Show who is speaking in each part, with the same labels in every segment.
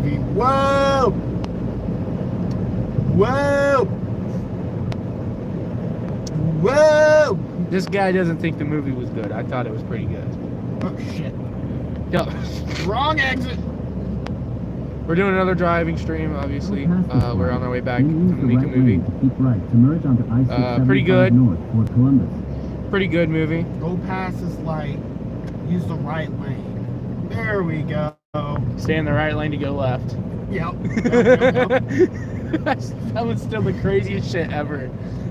Speaker 1: movie. Whoa! Whoa! Whoa!
Speaker 2: This guy doesn't think the movie was good. I thought it was pretty good.
Speaker 1: Oh, shit.
Speaker 2: No.
Speaker 1: Wrong exit!
Speaker 2: We're doing another driving stream, obviously. We're on our way back from the Miku movie.
Speaker 3: Keep right to merge onto I-675
Speaker 2: pretty good.
Speaker 3: North for Columbus.
Speaker 2: Pretty good movie.
Speaker 1: Go past this light. Use the right lane. There we go.
Speaker 2: Stay in the right lane to go left.
Speaker 1: Yep.
Speaker 2: That was still the craziest shit ever.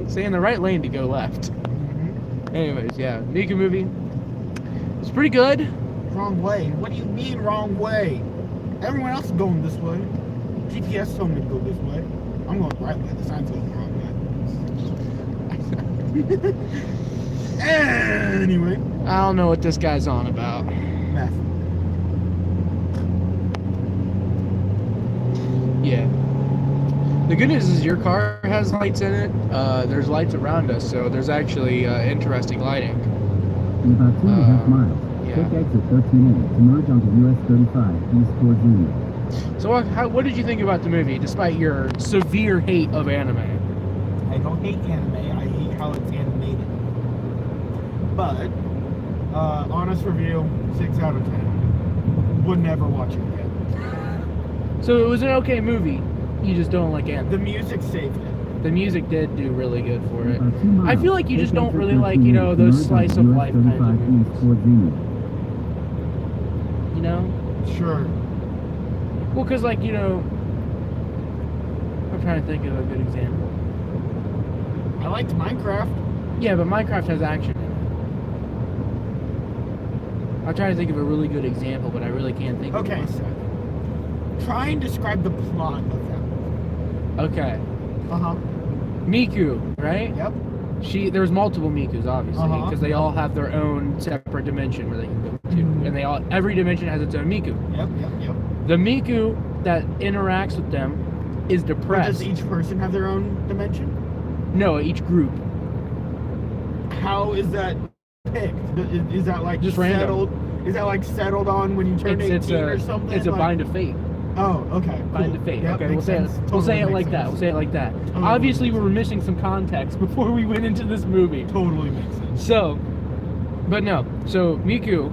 Speaker 2: Stay in the right lane to go left.
Speaker 1: Mhm.
Speaker 2: Anyways, yeah, Miku movie. It's pretty good.
Speaker 1: Wrong way. What do you mean wrong way? Everyone else is going this way. GPS told me to go this way. I'm going the right way. The sign's going the wrong way. Anyway.
Speaker 2: I don't know what this guy's on about.
Speaker 1: Meth.
Speaker 2: Yeah. The good news is your car has lights in it. There's lights around us, so there's actually interesting lighting.
Speaker 3: In about 2.5 miles,
Speaker 2: yeah.
Speaker 3: take exit 13A to merge onto US 35 east towards Union.
Speaker 2: So what did you think about the movie, despite your severe hate of anime?
Speaker 1: I don't hate anime. I hate how it's animated. But, honest review, 6 out of 10. Would never watch it again.
Speaker 2: So it was an okay movie. You just don't like anime.
Speaker 1: The music saved it.
Speaker 2: The music did do really good for it.
Speaker 3: About 2 miles,
Speaker 2: I feel like you just
Speaker 3: take
Speaker 2: don't
Speaker 3: exit
Speaker 2: really like,
Speaker 3: 13A to
Speaker 2: those
Speaker 3: merge
Speaker 2: slice
Speaker 3: onto
Speaker 2: of
Speaker 3: US
Speaker 2: life kinds of
Speaker 3: 35
Speaker 2: movies.
Speaker 3: east towards Union.
Speaker 2: You know?
Speaker 1: Sure.
Speaker 2: Well, because, I'm trying to think of a good example.
Speaker 1: I liked Minecraft.
Speaker 2: Yeah, but Minecraft has action in it. I'm trying to think of a really good example, but I really can't think of
Speaker 1: Okay,
Speaker 2: one.
Speaker 1: so try and describe the plot of that.
Speaker 2: Okay.
Speaker 1: Uh-huh.
Speaker 2: Miku, right?
Speaker 1: Yep.
Speaker 2: There's multiple Mikus, obviously,
Speaker 1: Uh-huh.
Speaker 2: because they all have their own separate dimension where they can go to,
Speaker 1: Mhm.
Speaker 2: and every dimension has its own Miku.
Speaker 1: Yep.
Speaker 2: The Miku that interacts with them is
Speaker 1: Or
Speaker 2: depressed.
Speaker 1: does each person have their own dimension?
Speaker 2: No, each group.
Speaker 1: How is that picked? Is that like
Speaker 2: Just random.
Speaker 1: settled? Is that like settled on when you turn 18 or something?
Speaker 2: It's a
Speaker 1: Like-
Speaker 2: bind of fate.
Speaker 1: Oh, okay.
Speaker 2: Bind
Speaker 1: cool.
Speaker 2: of fate.
Speaker 1: Yep,
Speaker 2: Okay,
Speaker 1: makes
Speaker 2: we'll say
Speaker 1: sense.
Speaker 2: it. We'll
Speaker 1: Totally
Speaker 2: say it
Speaker 1: makes
Speaker 2: like that.
Speaker 1: sense.
Speaker 2: We'll say it like that.
Speaker 1: Totally
Speaker 2: Obviously,
Speaker 1: makes
Speaker 2: we were missing some context before we went into this movie.
Speaker 1: Totally makes sense.
Speaker 2: So, but no. So Miku,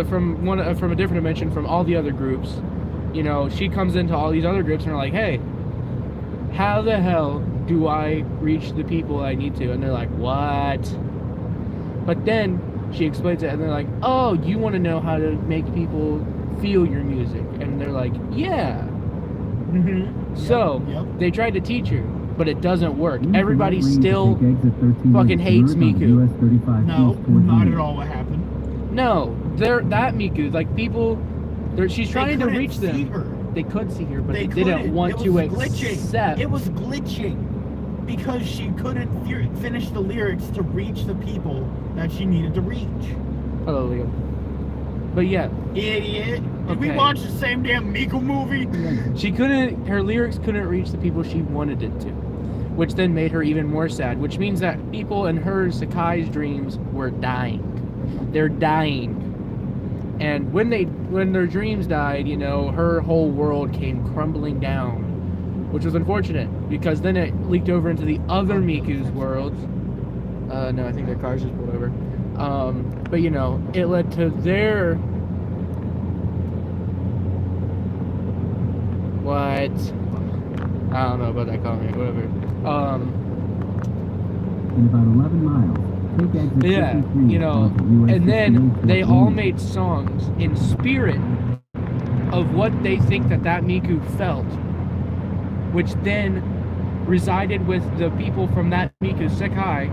Speaker 2: from a different dimension from all the other groups, she comes into all these other groups and are like, hey, how the hell do I reach the people I need to? And they're like, what? But then she explains it and they're like, oh, you want to know how to make people feel your music? And they're like, yeah.
Speaker 1: Mm-hmm.
Speaker 2: So
Speaker 1: Yep.
Speaker 2: they tried to teach her, but it doesn't work.
Speaker 3: Use the
Speaker 2: Everybody
Speaker 3: right lane to
Speaker 2: still
Speaker 3: take exit 13A
Speaker 2: fucking
Speaker 3: to
Speaker 2: hates
Speaker 3: merge onto
Speaker 2: Miku.
Speaker 3: US 35
Speaker 1: No,
Speaker 3: east towards
Speaker 1: not
Speaker 3: Union.
Speaker 1: at all what happened.
Speaker 2: no. That Miku, like people, she's trying to
Speaker 1: couldn't
Speaker 2: reach
Speaker 1: see
Speaker 2: them.
Speaker 1: her.
Speaker 2: They could see her, but they
Speaker 1: couldn't.
Speaker 2: didn't want
Speaker 1: It
Speaker 2: to
Speaker 1: was glitching.
Speaker 2: accept.
Speaker 1: It was glitching because she couldn't finish the lyrics to reach the people that she needed to reach.
Speaker 2: Hello, Leo. But yeah,
Speaker 1: Idiot. Did we
Speaker 2: Okay.
Speaker 1: watch the same damn Miku movie?
Speaker 2: her lyrics couldn't reach the people she wanted it to, which then made her even more sad, which means that people in her Sakai's dreams were dying. They're dying. And when their dreams died, her whole world came crumbling down, which was unfortunate because then it leaked over into the other Miku's worlds. No, I think their cars just pulled over. But it led to their what? I don't know about that comment. Whatever.
Speaker 3: In about 11 miles, take exit 53 onto US
Speaker 2: and then
Speaker 3: 68
Speaker 2: they
Speaker 3: towards
Speaker 2: all
Speaker 3: Union.
Speaker 2: made songs in spirit of what they think that Miku felt, which then resided with the people from that Miku Sekai,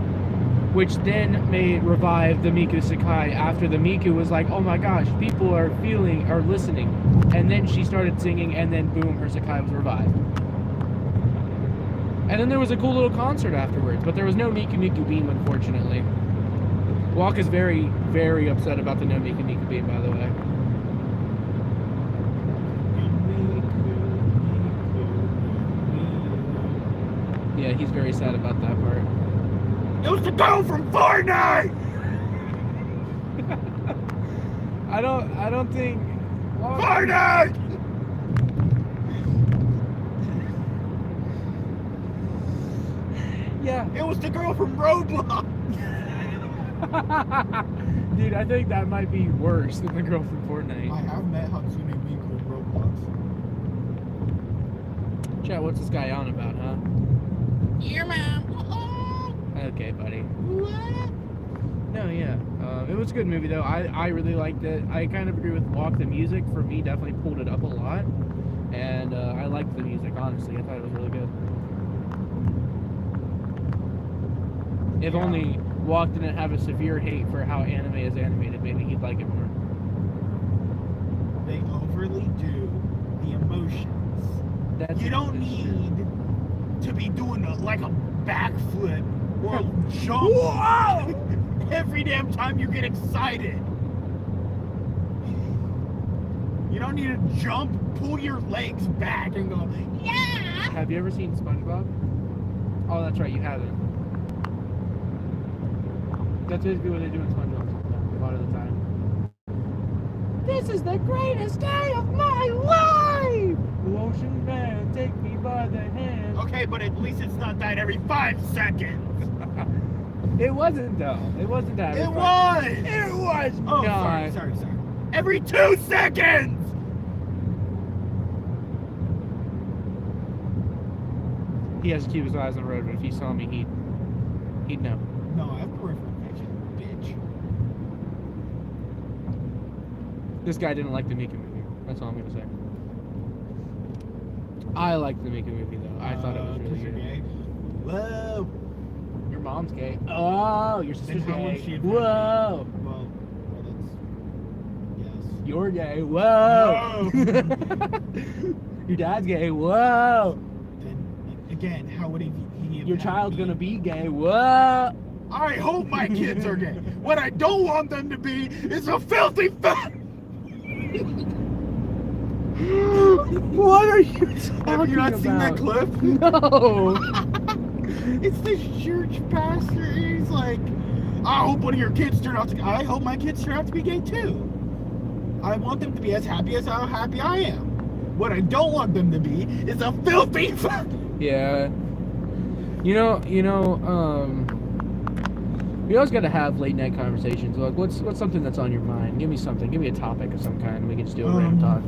Speaker 2: which then may revive the Miku Sekai after the Miku was like, oh my gosh, people are listening. And then she started singing, and then boom, her Sekai was revived. And then there was a cool little concert afterwards, but there was no Miku Miku Beam, unfortunately. Walk is very, very upset about the no Miku Miku Beam, by the way. Yeah, he's very sad about that part.
Speaker 1: It was the girl from Fortnite!
Speaker 2: I don't think...
Speaker 1: Fortnite! the girl from Roblox.
Speaker 2: Dude, I think that might be worse than the girl from Fortnite.
Speaker 1: I have met Hatsune Miku in Roblox.
Speaker 2: Chat, what's this guy on about, huh?
Speaker 1: Yeah, ma'am.
Speaker 2: Okay, buddy.
Speaker 1: What?
Speaker 2: No, yeah. It was a good movie, though. I really liked it. I kind of agree with Walk. The music, for me, definitely pulled it up a lot. And I liked the music, honestly. I thought it was really good. If only Walk didn't have a severe hate for how anime is animated, maybe he'd like it more.
Speaker 1: They overly do the emotions. You don't need to be doing like a backflip or jump every damn time you get excited. You don't need to jump, pull your legs back, and go, yeah!
Speaker 2: Have you ever seen SpongeBob? Oh, that's right, you haven't. That's basically what they do in SpongeBob sometimes, a lot of the time. This is the greatest day of my life! Ocean man, take me by the hand.
Speaker 1: Okay, but at least it's not that every 5 seconds.
Speaker 2: It wasn't, though. It wasn't that.
Speaker 1: It was!
Speaker 2: It was
Speaker 1: Oh,
Speaker 2: not.
Speaker 1: sorry. Every 2 seconds!
Speaker 2: He has to keep his eyes on the road, but if he saw me, he'd know.
Speaker 1: No, I have peripheral vision, bitch.
Speaker 2: This guy didn't like the Miku movie. That's all I'm gonna say. I liked the Miku movie, though. I thought it was really good.
Speaker 1: Gay. Whoa!
Speaker 2: Your mom's gay. Oh, your sister's
Speaker 1: Then how would
Speaker 2: gay.
Speaker 1: she have
Speaker 2: Whoa!
Speaker 1: Well, that's... Yes.
Speaker 2: You're gay. Whoa! Your dad's gay. Whoa!
Speaker 1: Then, again, how would he have
Speaker 2: Your
Speaker 1: had
Speaker 2: child's
Speaker 1: me?
Speaker 2: gonna be gay. Whoa!
Speaker 1: I hope my kids are gay. What I don't want them to be is a filthy
Speaker 2: What are you talking
Speaker 1: Have you not
Speaker 2: about?
Speaker 1: seen that clip?
Speaker 2: No!
Speaker 1: It's this church pastor. He's like, I hope one of your kids turn out to. I hope my kids turn out to be gay too. I want them to be as happy as how happy I am. What I don't want them to be is a filthy.
Speaker 2: Yeah. You know, we always got to have late night conversations. Like, what's something that's on your mind? Give me something. Give me a topic of some kind, and we can just do a random talk.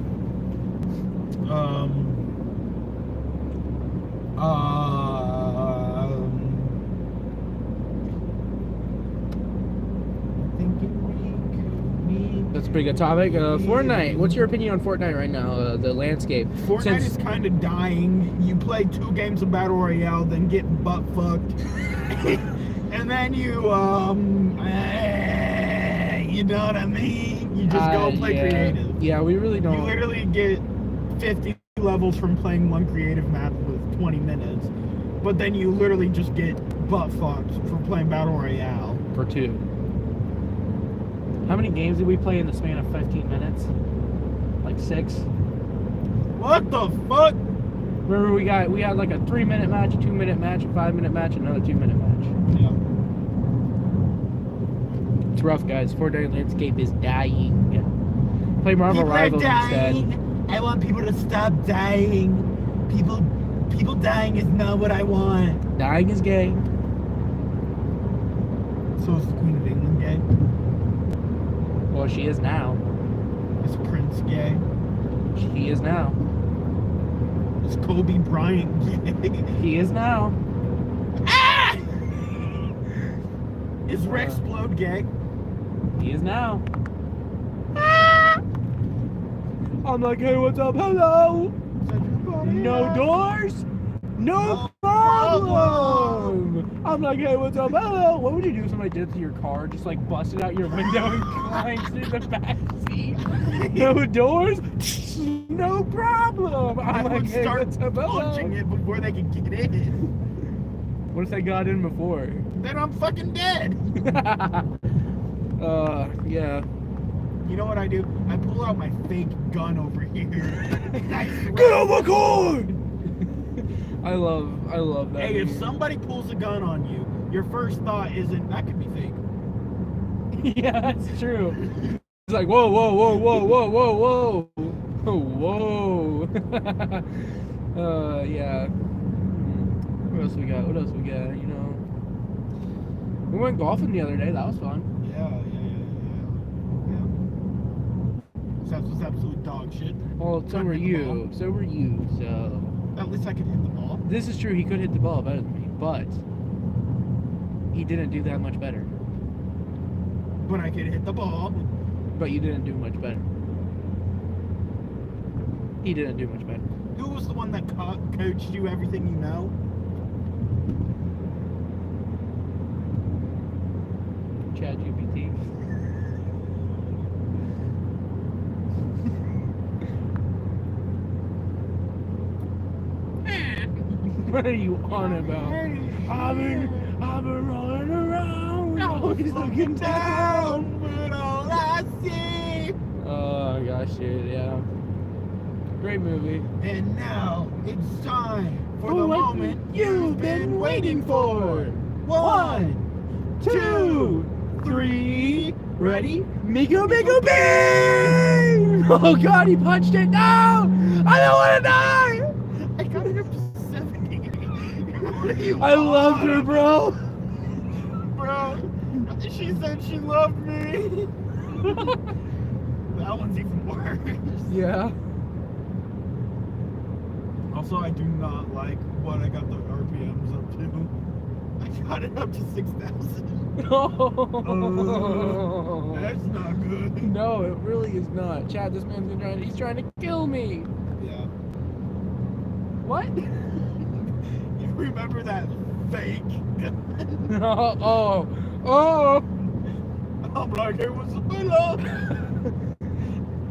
Speaker 2: That's a pretty good topic. Fortnite. What's your opinion on Fortnite right now? The landscape.
Speaker 1: Fortnite is kind of dying. You play 2 games of Battle Royale, then get butt fucked. And then you know what I mean? You just go play creative.
Speaker 2: Yeah, we really don't.
Speaker 1: You literally get 50 levels from playing 1 creative map with 20 minutes. But then you literally just get butt fucked for playing Battle Royale.
Speaker 2: For 2. How many games did we play in the span of 15 minutes? Like 6?
Speaker 1: What the fuck?
Speaker 2: Remember we had like a 3-minute match, a 2-minute match, a 5-minute match, another 2-minute match.
Speaker 1: Yeah.
Speaker 2: It's rough, guys. Fortnite landscape is dying. Play Marvel
Speaker 1: People are
Speaker 2: Rivals
Speaker 1: dying.
Speaker 2: instead.
Speaker 1: I want people to stop dying. People dying is not what I want.
Speaker 2: Dying is gay.
Speaker 1: So is the Queen of England gay?
Speaker 2: Well, she is now.
Speaker 1: Is Prince gay?
Speaker 2: She is now.
Speaker 1: Is Kobe Bryant gay?
Speaker 2: He is now.
Speaker 1: Ah! Is Rexplode gay?
Speaker 2: He is now. Ah! I'm like, hey, what's up? Hello. No doors? No problem. I'm like, hey, what's up? Hello. What would you do if somebody did to your car? Just like busted out your window and climbed through the back seat? No doors? No problem. I'm
Speaker 1: I
Speaker 2: like,
Speaker 1: would
Speaker 2: hey,
Speaker 1: start
Speaker 2: what's up?
Speaker 1: punching
Speaker 2: Hello.
Speaker 1: it before they can get in.
Speaker 2: What if they got in before?
Speaker 1: Then I'm fucking dead.
Speaker 2: Yeah.
Speaker 1: You know what I do? I pull out my fake gun over here. And I
Speaker 2: Get on my car! I love that.
Speaker 1: Hey, if
Speaker 2: meme.
Speaker 1: somebody pulls a gun on you, your first thought isn't, that could be fake.
Speaker 2: Yeah, that's true. It's like, whoa, whoa, whoa, whoa, whoa, whoa, whoa. Oh, whoa. Yeah. What else we got? You know. We went golfing the other day. That was fun.
Speaker 1: Yeah. That was absolute dog shit.
Speaker 2: Well, so
Speaker 1: Couldn't
Speaker 2: were
Speaker 1: hit the
Speaker 2: you.
Speaker 1: ball.
Speaker 2: So were you. So
Speaker 1: At least I could hit the ball.
Speaker 2: this is true. He could hit the ball better than me, but he didn't do that much better.
Speaker 1: But I could hit the ball.
Speaker 2: But you didn't do much better. He didn't do much better.
Speaker 1: Who was the one that coached you everything you know?
Speaker 2: Chad GPT. What are you on about? I've been rolling around. Always looking down.
Speaker 1: but all I see.
Speaker 2: Oh gosh, shit, yeah. Great movie.
Speaker 1: And now it's time for the
Speaker 2: what
Speaker 1: moment you've been waiting for. 1,
Speaker 2: 2,
Speaker 1: 3, ready?
Speaker 2: Miku, Miku, bing! Oh god, he punched it. No! I don't want to die!
Speaker 1: I got it up to 70. What are you
Speaker 2: I loved her,
Speaker 1: on?
Speaker 2: bro.
Speaker 1: Bro, she said she loved me. That one's even worse.
Speaker 2: Yeah.
Speaker 1: Also, I do not like what I got the RPMs up to. I got it up to 6,000.
Speaker 2: Oh.
Speaker 1: That's not good.
Speaker 2: No, it really is not. Chad, this man's he's trying to kill me.
Speaker 1: Yeah.
Speaker 2: What?
Speaker 1: You remember that fake?
Speaker 2: Oh.
Speaker 1: I'm like, it was a pillow.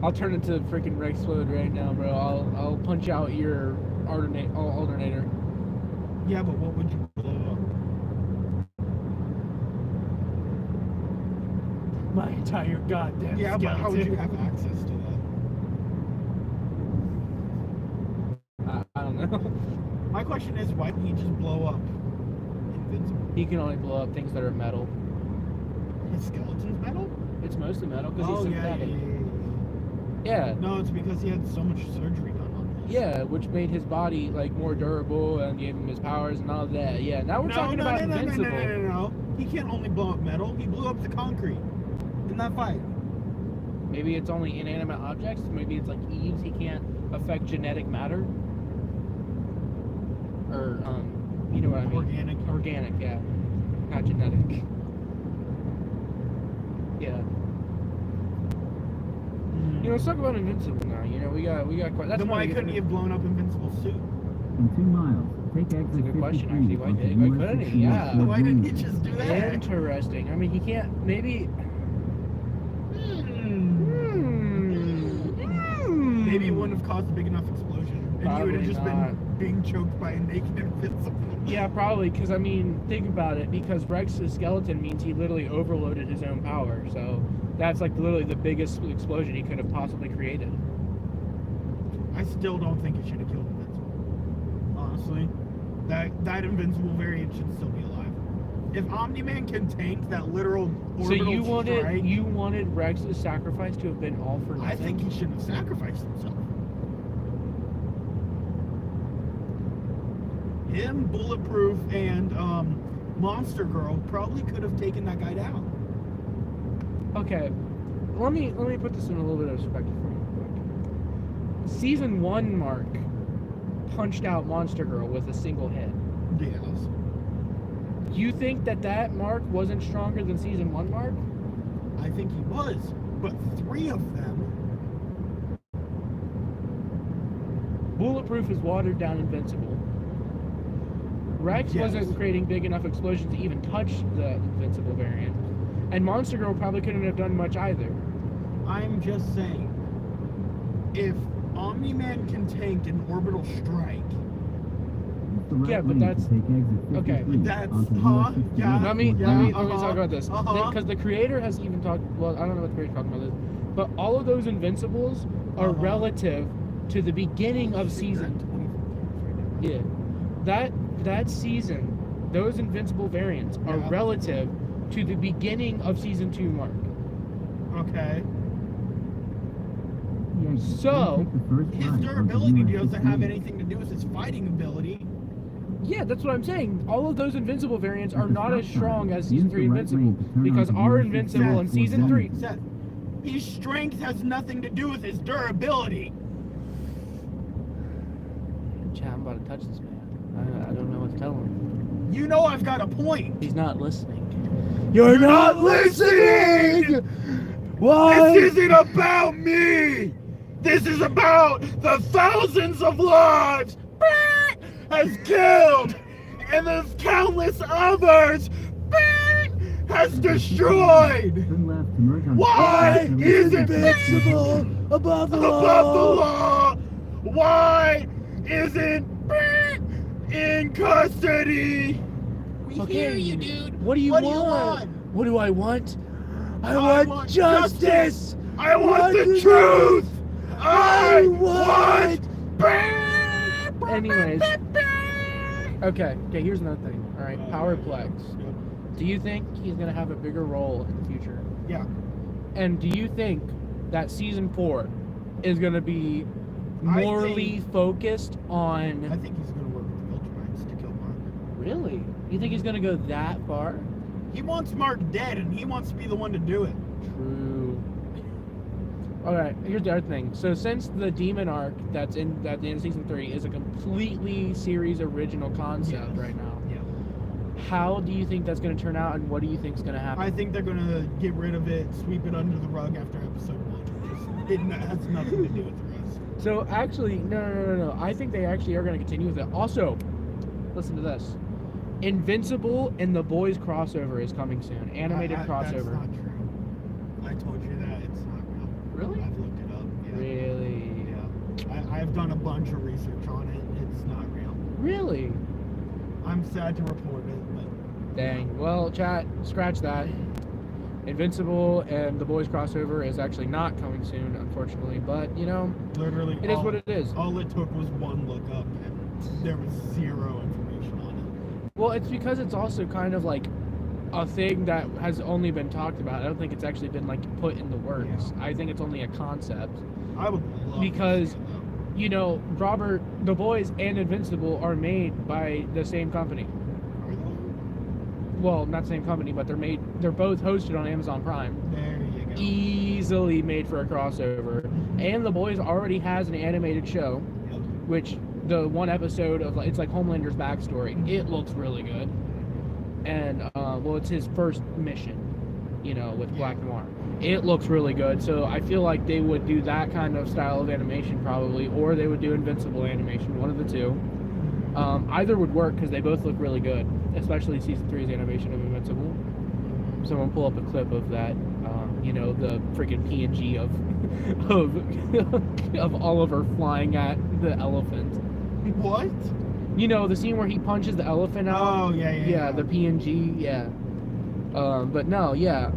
Speaker 2: I'll turn into freaking Rexplode right now, bro. I'll punch out your alternator.
Speaker 1: Yeah, but what would you blow up?
Speaker 2: My entire goddamn
Speaker 1: Yeah, but how would you have access to that?
Speaker 2: I don't know.
Speaker 1: My question is, why didn't he just blow up Invincible?
Speaker 2: He can only blow up things that are metal.
Speaker 1: His skeleton's metal?
Speaker 2: It's mostly metal because he's synthetic. Yeah.
Speaker 1: No, it's because he had so much surgery done on him.
Speaker 2: Yeah, which made his body like more durable and gave him his powers and all of that. Yeah, now we're talking about Invincible.
Speaker 1: No. He can't only blow up metal. He blew up the concrete in that fight.
Speaker 2: Maybe it's only inanimate objects. Maybe it's like Eve's. He can't affect genetic matter. Or, you know what I mean?
Speaker 1: Organic.
Speaker 2: Organic, yeah. Not genetic. Yeah. You know, let's talk about Invincible now. You know, we got quite. That's
Speaker 1: Then why couldn't he have blown up Invincible's suit?
Speaker 3: In 2 miles, take exit
Speaker 2: That's a good question,
Speaker 3: 53
Speaker 2: actually. Why
Speaker 3: onto
Speaker 2: couldn't he?
Speaker 3: US
Speaker 2: Yeah.
Speaker 3: 68
Speaker 1: Why didn't he
Speaker 3: Green.
Speaker 1: just do that?
Speaker 2: Interesting. I mean, he can't. Maybe.
Speaker 1: Maybe it wouldn't have caused a big enough explosion. And he would have
Speaker 2: Probably
Speaker 1: just
Speaker 2: not.
Speaker 1: been being choked by a naked Invincible.
Speaker 2: Yeah, probably, because, I mean, think about it, because Rex's skeleton means he literally overloaded his own power, so that's, like, literally the biggest explosion he could have possibly created.
Speaker 1: I still don't think it should have killed Invincible. Honestly. That Invincible variant should still be alive. If Omni-Man can tank that literal orbital
Speaker 2: So you
Speaker 1: strike,
Speaker 2: wanted Rex's sacrifice to have been all for nothing?
Speaker 1: I think he shouldn't have sacrificed himself. Him, Bulletproof, and Monster Girl probably could have taken that guy down.
Speaker 2: Okay, let me put this in a little bit of perspective for you. Season 1 Mark punched out Monster Girl with a single hit.
Speaker 1: Yes.
Speaker 2: You think that Mark wasn't stronger than Season 1 Mark?
Speaker 1: I think he was, but 3 of them.
Speaker 2: Bulletproof is watered down Invincible. Rex
Speaker 1: Yes.
Speaker 2: wasn't creating big enough explosions to even touch the Invincible variant. And Monster Girl probably couldn't have done much either.
Speaker 1: I'm just saying, if Omni-Man can tank an orbital strike,
Speaker 3: Use the right
Speaker 2: Yeah, but
Speaker 3: lane to
Speaker 2: that's-
Speaker 3: take exit
Speaker 2: okay.
Speaker 3: 53
Speaker 1: That's-
Speaker 3: onto
Speaker 1: huh?
Speaker 3: US 68
Speaker 1: Yeah.
Speaker 2: Let me
Speaker 3: Green.
Speaker 2: talk about this. Because the creator has even talked, well, I don't know what the creator's talking about this, but all of those Invincibles are relative to the beginning of season. Yeah. That season, those Invincible variants are
Speaker 1: Yeah.
Speaker 2: relative to the beginning of Season 2 Mark.
Speaker 1: Okay.
Speaker 3: Yeah,
Speaker 2: So,
Speaker 3: take the first
Speaker 1: His
Speaker 3: right
Speaker 1: durability
Speaker 3: onto US
Speaker 1: doesn't have
Speaker 3: 68.
Speaker 1: anything to do with his fighting ability.
Speaker 2: Yeah, that's what I'm saying. All of those Invincible variants are not as strong as
Speaker 3: Use
Speaker 2: Season
Speaker 3: the
Speaker 2: 3
Speaker 3: right
Speaker 2: Invincible.
Speaker 3: lane to turn
Speaker 2: Because
Speaker 3: onto
Speaker 2: our
Speaker 3: US
Speaker 2: Invincible in
Speaker 1: Seth,
Speaker 2: Season 3...
Speaker 1: Seth, his strength has nothing to do with his durability.
Speaker 2: Chat, I'm about to touch this man. I don't know what to tell him.
Speaker 1: You know I've got a point.
Speaker 2: He's not listening.
Speaker 1: You're not listening!
Speaker 2: Why?
Speaker 1: This isn't about me! This is about the thousands of lives Bert has killed and the countless others Bert has destroyed!
Speaker 3: Turn left to merge on
Speaker 1: Why is
Speaker 2: Invincible above the law?
Speaker 1: Why isn't Bert in custody? We hear you, dude.
Speaker 2: What do you want? What do I want? I want justice!
Speaker 1: I want the truth! I want Bert!
Speaker 2: Anyways. Okay, here's another thing. Alright, Powerplex. Do you think he's going to have a bigger role in the future?
Speaker 1: Yeah.
Speaker 2: And do you think that Season 4 is going to be
Speaker 1: I
Speaker 2: morally
Speaker 1: think-
Speaker 2: focused
Speaker 1: I
Speaker 2: on...
Speaker 1: think he's gonna work with the Ultramarines to kill Mark.
Speaker 2: Really? You think he's going to go that far?
Speaker 1: He wants Mark dead, and he wants to be the one to do it.
Speaker 2: True. Alright, here's the other thing. So since the demon arc that's at the end of Season 3 is a completely series original concept
Speaker 1: Yes.
Speaker 2: right now,
Speaker 1: Yeah.
Speaker 2: how do you think that's going to turn out, and what do you think is going to happen?
Speaker 1: I think they're gonna get rid of it, sweep it under the rug after episode 1. It has nothing to do with the rest.
Speaker 2: So actually, no. I think they actually are going to continue with it. Also, listen to this. Invincible and The Boys crossover is coming soon. Animated crossover.
Speaker 1: That's not true. I told you that. It's not real.
Speaker 2: Really?
Speaker 1: I've looked it up. Yeah.
Speaker 2: Really?
Speaker 1: Yeah. I've done a bunch of research on it. It's not real.
Speaker 2: Really?
Speaker 1: I'm sad to report it, but
Speaker 2: Dang. Well, chat, scratch that. Invincible and The Boys crossover is actually not coming soon, unfortunately. But, you know,
Speaker 1: literally
Speaker 2: it is what it is.
Speaker 1: All it took was one look up, and there was zero information on it.
Speaker 2: Well, it's because it's also kind of like a thing that has only been talked about. I don't think it's actually been like put in the works.
Speaker 1: Yeah.
Speaker 2: I think it's only a concept.
Speaker 1: I would love
Speaker 2: Because-
Speaker 1: to see it, though.
Speaker 2: You know, The Boys and Invincible are made by the same company.
Speaker 1: Are they?
Speaker 2: Well, not the same company, but they're both hosted on Amazon Prime.
Speaker 1: There you go.
Speaker 2: Easily made for a crossover. And The Boys already has an animated show,
Speaker 1: Yep.
Speaker 2: which the one episode of it's like Homelander's backstory. It looks really good. And well, it's his first mission, you know, with Black Noir. It looks really good. So I feel like they would do that kind of style of animation probably, or they would do Invincible animation, one of the two. Either would work because they both look really good, especially Season 3's animation of Invincible. Someone pull up a clip of that, you know, the freaking PNG of Oliver flying at the elephant.
Speaker 1: What?
Speaker 2: You know, the scene where he punches the elephant out?
Speaker 1: Oh, yeah.
Speaker 2: The PNG, yeah. But no, yeah.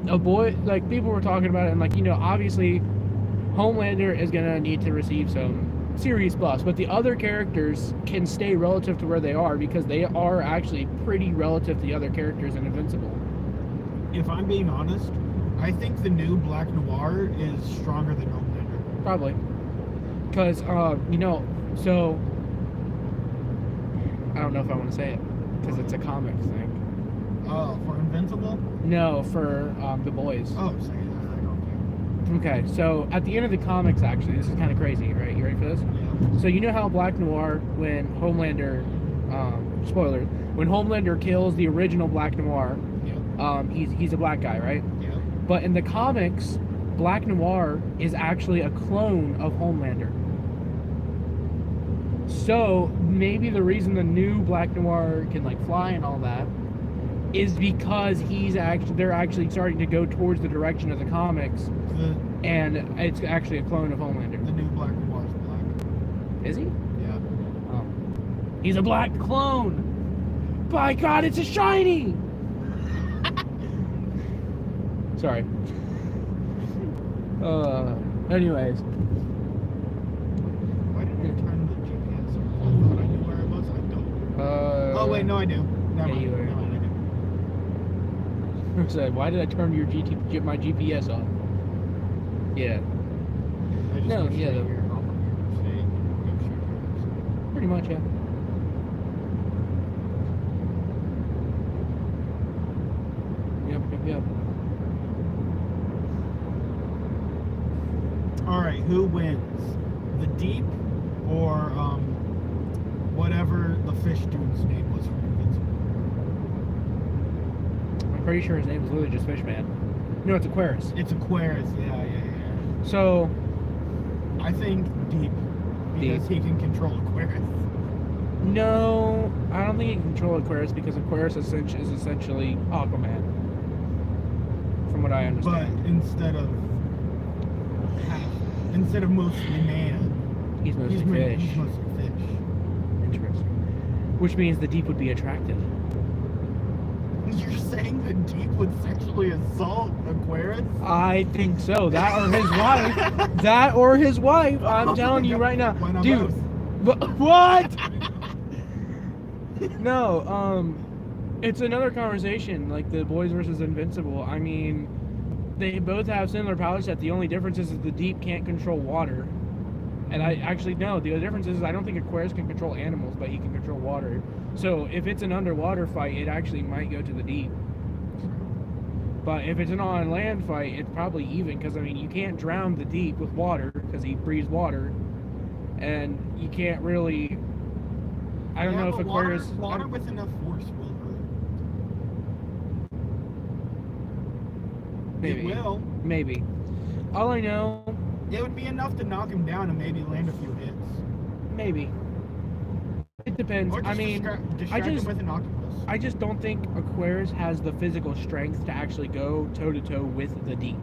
Speaker 2: A boy, like, people were talking about it, and, like, you know, obviously, Homelander is gonna need to receive some serious buffs, but the other characters can stay relative to where they are because they are actually pretty relative to the other characters in Invincible.
Speaker 1: If I'm being honest, I think the new Black Noir is stronger than Homelander.
Speaker 2: Probably. Because, you know, so, I don't know if I want to say it, because it's a comic thing.
Speaker 1: Oh, for Invincible?
Speaker 2: No, for The Boys.
Speaker 1: Oh, say that. I don't
Speaker 2: Okay, so at the end of the comics, actually, this is kind of crazy, right? You ready for this?
Speaker 1: care. Yeah.
Speaker 2: So you know how Black Noir, when Homelander, spoilers, when Homelander kills the original Black Noir,
Speaker 1: Yeah.
Speaker 2: he's a black guy, right?
Speaker 1: Yeah.
Speaker 2: But in the comics, Black Noir is actually a clone of Homelander. So maybe the reason the new Black Noir can like fly and all that is because they're actually starting to go towards the direction of the comics, and it's actually a clone of Homelander.
Speaker 1: The new Black Noir is black.
Speaker 2: Is he?
Speaker 1: Yeah.
Speaker 2: Oh. He's a black clone! By God, it's a shiny! Sorry. Anyways.
Speaker 1: Why didn't I turn the GPS off? I thought I knew where it was. I don't. Oh, wait, no, I do. Never mind.
Speaker 2: you were-
Speaker 1: Never mind, I do.
Speaker 2: So why did I turn my GPS off? Yeah,
Speaker 1: I just
Speaker 2: No,
Speaker 1: go
Speaker 2: yeah,
Speaker 1: straight
Speaker 2: the-
Speaker 1: here, off of your state, go straight to your house.
Speaker 2: pretty much, yeah. Yep.
Speaker 1: All right, who wins? The Deep or whatever the fish dude's name was from Invincible?
Speaker 2: I'm pretty sure his name is literally just Fishman. No, it's Aquarius.
Speaker 1: It's Aquarius. Yeah.
Speaker 2: So,
Speaker 1: I think Deep because he can control Aquarius.
Speaker 2: no, I don't think he can control Aquarius because Aquarius is essentially Aquaman. From what I
Speaker 1: But
Speaker 2: understand.
Speaker 1: instead of mostly man,
Speaker 2: He's mostly fish.
Speaker 1: He's mostly fish.
Speaker 2: Interesting. Which means the Deep would be attracted.
Speaker 1: You're saying the Deep would sexually assault Aquarius?
Speaker 2: I think so. That or his wife. That or his wife. I'm telling you right now.
Speaker 1: Why not
Speaker 2: Dude. What? No, it's another conversation, like the boys versus Invincible. I mean, they both have similar power set. The only difference is that the Deep can't control water. And I actually, no, the other difference is I don't think Aquarius can control animals, but he can control water. So if it's an underwater fight, it actually might go to the Deep. But if it's an on-land fight, it's probably even, because, I mean, you can't drown the Deep with water, because he breathes water. And you can't really... I don't know if Aquarius...
Speaker 1: Water with enough force will hurt.
Speaker 2: Maybe.
Speaker 1: It will.
Speaker 2: Maybe. All I know...
Speaker 1: It would be enough to knock him down and maybe land a few hits.
Speaker 2: Maybe. It depends.
Speaker 1: Or just
Speaker 2: I mean,
Speaker 1: distract him with an octopus.
Speaker 2: I just don't think Aquarius has the physical strength to actually go toe-to-toe with the Deep.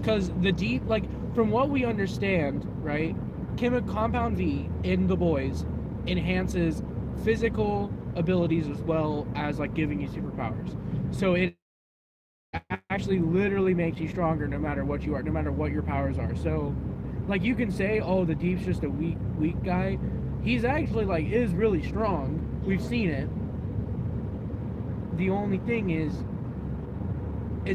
Speaker 2: Because the Deep, like, from what we understand, right, Compound V in The Boys enhances physical abilities as well as, like, giving you superpowers. So it actually literally makes you stronger no matter what you are, no matter what your powers are. So, like, you can say, oh, the Deep's just a weak guy. He's actually, like, is really strong. We've seen it. The only thing is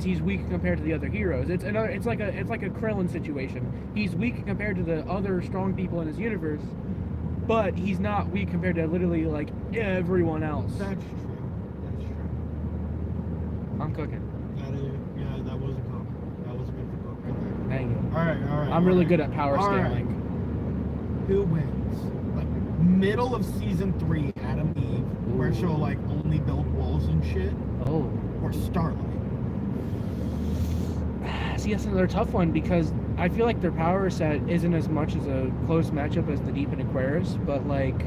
Speaker 2: he's weak compared to the other heroes. It's like a Krillin situation. He's weak compared to the other strong people in his universe, but he's not weak compared to literally, like, everyone else.
Speaker 1: That's true.
Speaker 2: I'm cooking.
Speaker 1: That was a cook. That was a good cook right there.
Speaker 2: Thank you.
Speaker 1: All right.
Speaker 2: I'm really good at power
Speaker 1: All right.
Speaker 2: scaling.
Speaker 1: Who wins? Like, middle of season 3, Adam Eve, where she'll, like, only build walls and shit,
Speaker 2: Oh.
Speaker 1: or Starlight?
Speaker 2: See, that's another tough one because I feel like their power set isn't as much as a close matchup as the Deep and Aquarius, but, like,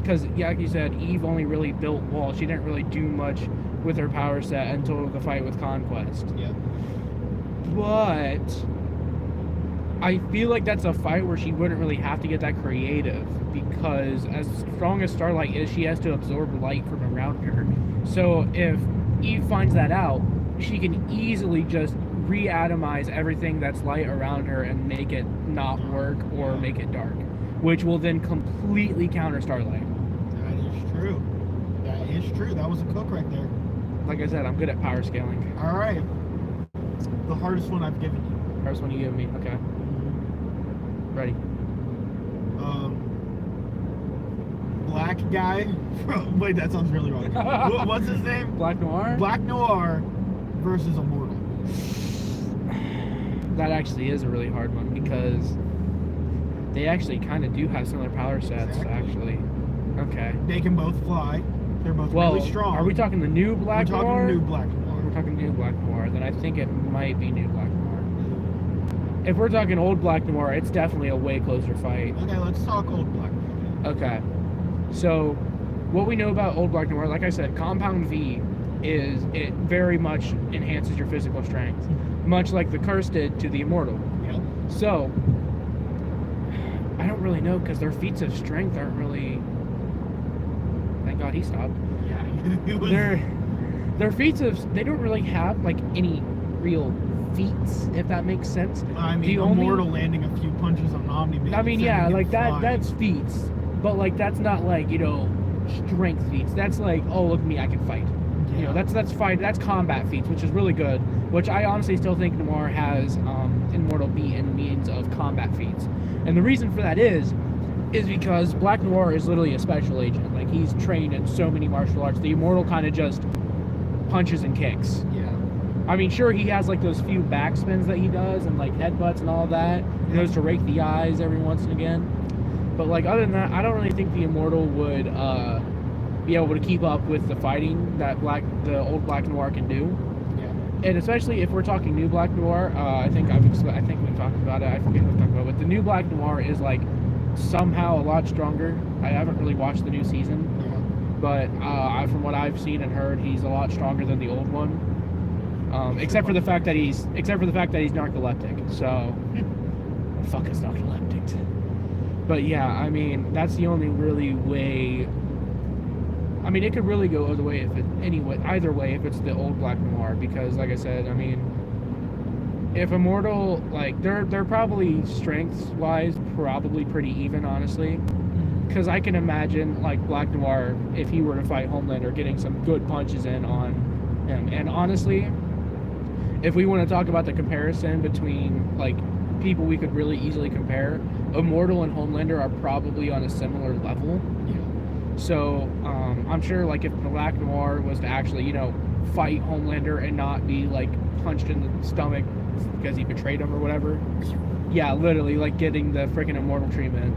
Speaker 2: because, yeah, like you said, Eve only really built walls. She didn't really do much with her power set until the fight with Conquest.
Speaker 1: Yeah.
Speaker 2: But I feel like that's a fight where she wouldn't really have to get that creative because as strong as Starlight is, she has to absorb light from around her. So if Eve finds that out, she can easily just re-atomize everything that's light around her and make it not work or make it dark, which will then completely counter Starlight.
Speaker 1: That is true. That was a cook right there.
Speaker 2: Like I said, I'm good at power scaling.
Speaker 1: All right. The hardest one I've given you.
Speaker 2: First one you give me. Okay. Ready.
Speaker 1: Black guy. Wait, that sounds really wrong. What's his name?
Speaker 2: Black Noir?
Speaker 1: Black Noir versus Immortal.
Speaker 2: That actually is a really hard one because they actually kind of do have similar power sets,
Speaker 1: Exactly.
Speaker 2: actually. Okay.
Speaker 1: They can both fly. They're both really strong.
Speaker 2: Are we talking the new Black Noir?
Speaker 1: We're talking new Black Noir.
Speaker 2: We're talking new Black Noir, then I think it might be new Black Noir. If we're talking old Black Noir, it's definitely a way closer fight.
Speaker 1: Okay, let's talk old Black Noir.
Speaker 2: Okay. So, what we know about old Black Noir, like I said, Compound V is, it very much enhances your physical strength. Much like the Curse did to the Immortal.
Speaker 1: Yep.
Speaker 2: So, I don't really know because their feats of strength aren't really... Thank God he stopped.
Speaker 1: Yeah. It was,
Speaker 2: Their feats of... They don't really have, like, any real feats, if that makes sense.
Speaker 1: I mean, Immortal landing a few punches on Omni.
Speaker 2: I mean, yeah, like, that's feats. But, like, that's not, like, you know, strength feats. That's like, oh, look at me, I can fight.
Speaker 1: Yeah.
Speaker 2: You know, that's combat feats, which is really good. Which I honestly still think Noir has Immortal be in means of combat feats. And the reason for that is because Black Noir is literally a special agent. Like, he's trained in so many martial arts. The Immortal kind of just punches and kicks.
Speaker 1: Yeah.
Speaker 2: I mean, sure, he has like those few backspins that he does and like headbutts and all that. He knows to rake the eyes every once and again. But like other than that, I don't really think the Immortal would be able to keep up with the fighting that the old Black Noir can do. Yeah. And especially if we're talking new Black Noir, I think we've talked about it. I forget what we've talked about, but the new Black Noir is like somehow a lot stronger. I haven't really watched the new season, but from what I've seen and heard, he's a lot stronger than the old one. Except for the fact that he's narcoleptic. So, fuck is narcoleptic. But yeah, I mean, that's the only really way. I mean, it could really go either way either way if it's the old Black Noir, because like I said, I mean, if Immortal, like they're probably strengths wise probably pretty even, honestly. Because I can imagine like Black Noir, if he were to fight Homelander, getting some good punches in on him. And honestly, if we want to talk about the comparison between like people we could really easily compare, Immortal and Homelander are probably on a similar level. Yeah. So I'm sure like if Black Noir was to actually, you know, fight Homelander and not be like punched in the stomach because he betrayed him or whatever. Yeah, literally like getting the freaking Immortal treatment.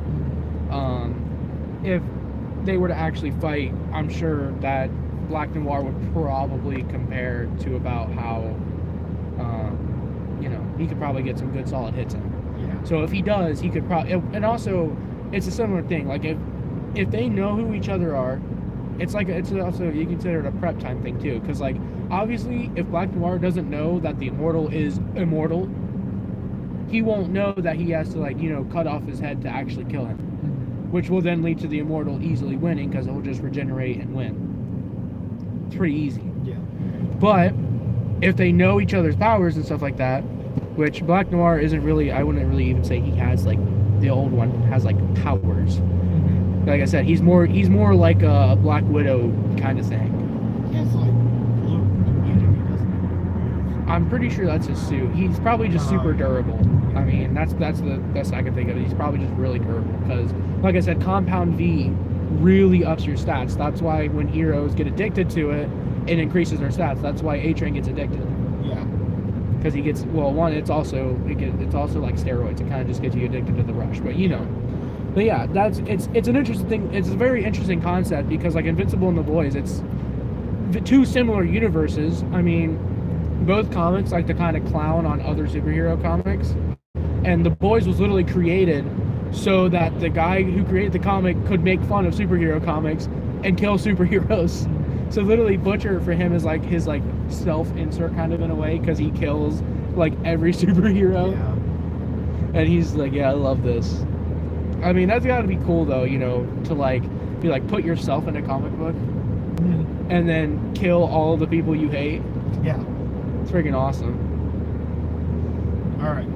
Speaker 2: If they were to actually fight, I'm sure that Black Noir would probably compare to about how you know, he could probably get some good solid hits in. Yeah. So if he does, he could probably, and also it's a similar thing. Like if they know who each other are, it's also, you consider it a prep time thing too. Because like obviously, if Black Noir doesn't know that the Immortal is immortal, he won't know that he has to like, you know, cut off his head to actually kill him, which will then lead to the Immortal easily winning because he'll just regenerate and win. It's pretty easy. Yeah. But if they know each other's powers and stuff like that, which Black Noir isn't really, I wouldn't really even say he has like, the old one has like powers. Mm-hmm. Like I said, he's more like a Black Widow kind of thing.
Speaker 1: He has like blue immunity, doesn't he?
Speaker 2: I'm pretty sure that's his suit. He's probably just super durable. I mean, that's the best I can think of it. He's probably just really durable because, like I said, Compound V really ups your stats. That's why when heroes get addicted to it, it increases their stats. That's why A-Train gets addicted. Yeah. Because he gets, well, one, it's also like steroids. It kind of just gets you addicted to the rush. But you know. But yeah, it's an interesting thing. It's a very interesting concept because like Invincible and The Boys, it's two similar universes. I mean, both comics like to kind of clown on other superhero comics. And The Boys was literally created so that the guy who created the comic could make fun of superhero comics and kill superheroes. So literally Butcher for him is like his like self-insert kind of in a way because he kills like every superhero. Yeah. And he's like, yeah, I love this. I mean, that's got to be cool though, you know, to like be like put yourself in a comic book and then kill all the people you hate.
Speaker 1: Yeah.
Speaker 2: It's freaking awesome.
Speaker 1: All right.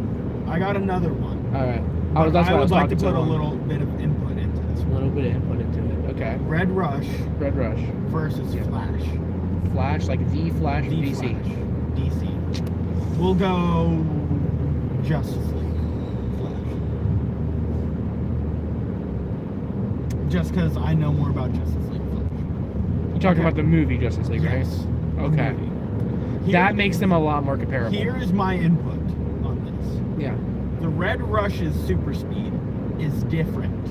Speaker 1: I got another one.
Speaker 2: All right.
Speaker 1: I would like to put a little bit of input into this one.
Speaker 2: A little bit of input into it. Okay.
Speaker 1: Red Rush versus
Speaker 2: yeah.
Speaker 1: Flash.
Speaker 2: Flash, like the Flash
Speaker 1: the
Speaker 2: DC.
Speaker 1: Flash. DC. We'll go Justice League Flash. Just because I know more about Justice League Flash.
Speaker 2: You're talking about the movie Justice League,
Speaker 1: yes.
Speaker 2: right? Okay. That makes them a lot more comparable.
Speaker 1: Here's my input on this.
Speaker 2: Yeah.
Speaker 1: The Red Rush's super speed is different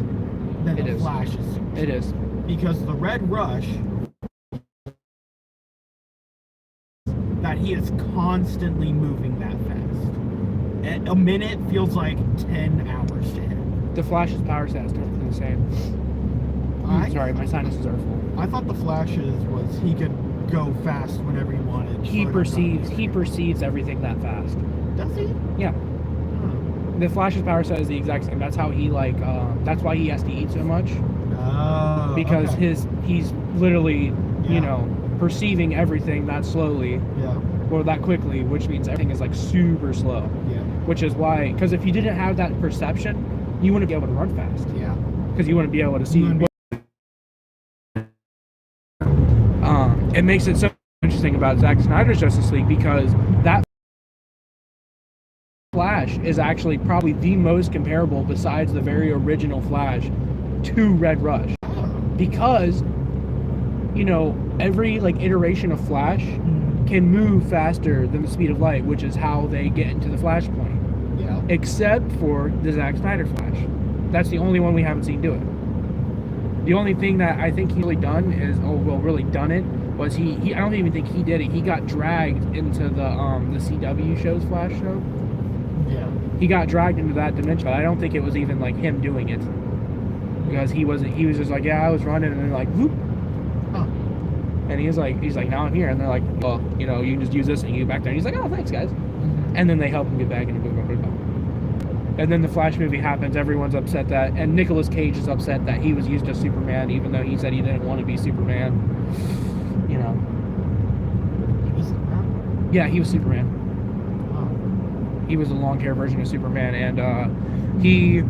Speaker 1: than the Flash's super speed.
Speaker 2: It is.
Speaker 1: Because the Red Rush, that he is constantly moving that fast. A minute feels like 10 hours to him.
Speaker 2: The Flash's power stat is definitely the same. Sorry, my sinuses are full.
Speaker 1: I thought the Flash's was he could go fast whenever he wanted.
Speaker 2: He perceives everything that fast.
Speaker 1: Does he?
Speaker 2: Yeah. The Flash's power set is the exact same. That's how he like. That's why he has to eat so much.
Speaker 1: Oh.
Speaker 2: Because
Speaker 1: okay.
Speaker 2: he's literally, you know, perceiving everything that slowly.
Speaker 1: Yeah.
Speaker 2: Or that quickly, which means everything is like super slow.
Speaker 1: Yeah.
Speaker 2: Which is why, because if you didn't have that perception, you wouldn't be able to run fast.
Speaker 1: Yeah.
Speaker 2: Because you wouldn't be able to see. It makes it so interesting about Zack Snyder's Justice League because that Flash is actually probably the most comparable besides the very original Flash to Red Rush. Because, you know, every like iteration of Flash can move faster than the speed of light, which is how they get into the Flashpoint.
Speaker 1: Yeah.
Speaker 2: Except for the Zack Snyder Flash. That's the only one we haven't seen do it. The only thing that I think he really done is, really done it, was he I don't even think he did it. He got dragged into the CW show's Flash show.
Speaker 1: Yeah.
Speaker 2: He got dragged into that dimension. But I don't think it was even like him doing it. Because he was just like, yeah, I was running, and they're like, whoop.
Speaker 1: Huh.
Speaker 2: And he's like, now I'm here, and they're like, well, you know, you can just use this and you get back there. And he's like, oh, thanks, guys. And then they help him get back into boom. And then the Flash movie happens. Everyone's upset that, and Nicolas Cage is upset that he was used as Superman, even though he said he didn't want to be Superman. You know.
Speaker 1: He was Superman?
Speaker 2: Yeah, he was Superman.
Speaker 1: Oh.
Speaker 2: He was a long hair version of Superman, and he.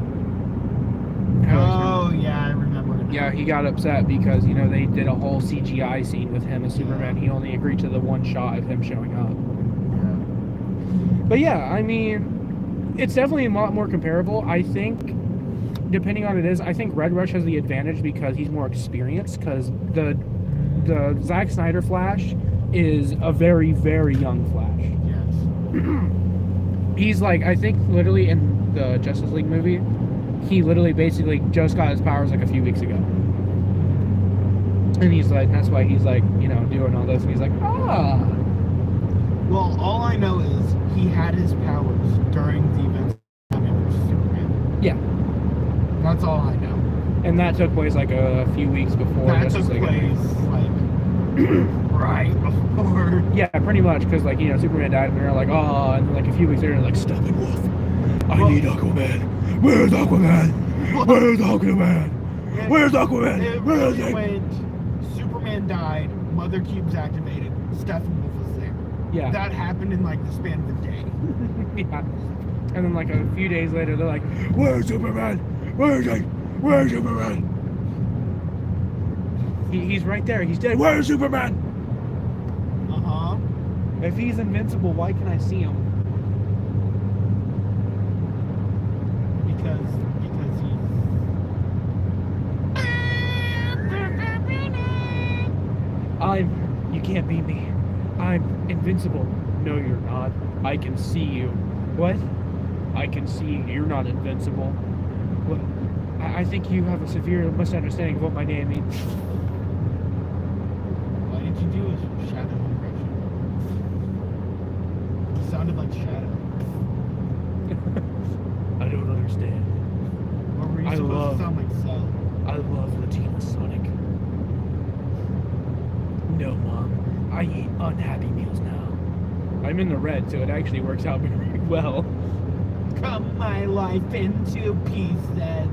Speaker 1: Oh yeah, I remember. Now.
Speaker 2: Yeah, he got upset because, you know, they did a whole CGI scene with him as Superman. He only agreed to the one shot of him showing up.
Speaker 1: Yeah.
Speaker 2: But yeah, I mean, it's definitely a lot more comparable. I think, depending on it is, I think Red Rush has the advantage because he's more experienced, because the Zack Snyder Flash is a very, very young Flash.
Speaker 1: Yes.
Speaker 2: He's like, I think literally in the Justice League movie, he literally basically just got his powers like a few weeks ago. And he's like, that's why he's like, you know, doing all this. And he's like, ah.
Speaker 1: Well, all I know is he had his powers during the events of Batman vs Superman.
Speaker 2: Yeah.
Speaker 1: That's all I know.
Speaker 2: And that took place like a few weeks before.
Speaker 1: That
Speaker 2: Justice
Speaker 1: took
Speaker 2: League.
Speaker 1: place like right before.
Speaker 2: Yeah, pretty much, because like, you know, Superman died, and they're like, oh, and then like a few weeks later, they're like, Steppenwolf, I need Aquaman. Where's Aquaman? Where's Aquaman? Where's Aquaman? Where is he?
Speaker 1: When Superman died, Mother Cube's activated. Steppenwolf was there.
Speaker 2: Yeah.
Speaker 1: That happened in like the span of a day.
Speaker 2: Yeah. And then like a few days later, they're like, where's Superman? Where's he? Where's Superman? He's right there. He's dead. Where's Superman?
Speaker 1: Uh-huh.
Speaker 2: If he's invincible, why can I see him?
Speaker 1: Because
Speaker 2: You can't beat me. I'm invincible. No, you're not. I can see you. What? I can see you. You're not invincible. What? I think you have a severe misunderstanding of what my name means.
Speaker 1: Why did you do a shadow impression? It sounded like Shadow.
Speaker 2: I don't understand.
Speaker 1: Or were you supposed to sound like Cell?
Speaker 2: I love Latina Sonic. No, Mom. I eat unhappy meals now. I'm in the red, so it actually works out very well.
Speaker 1: Cut my life into pieces.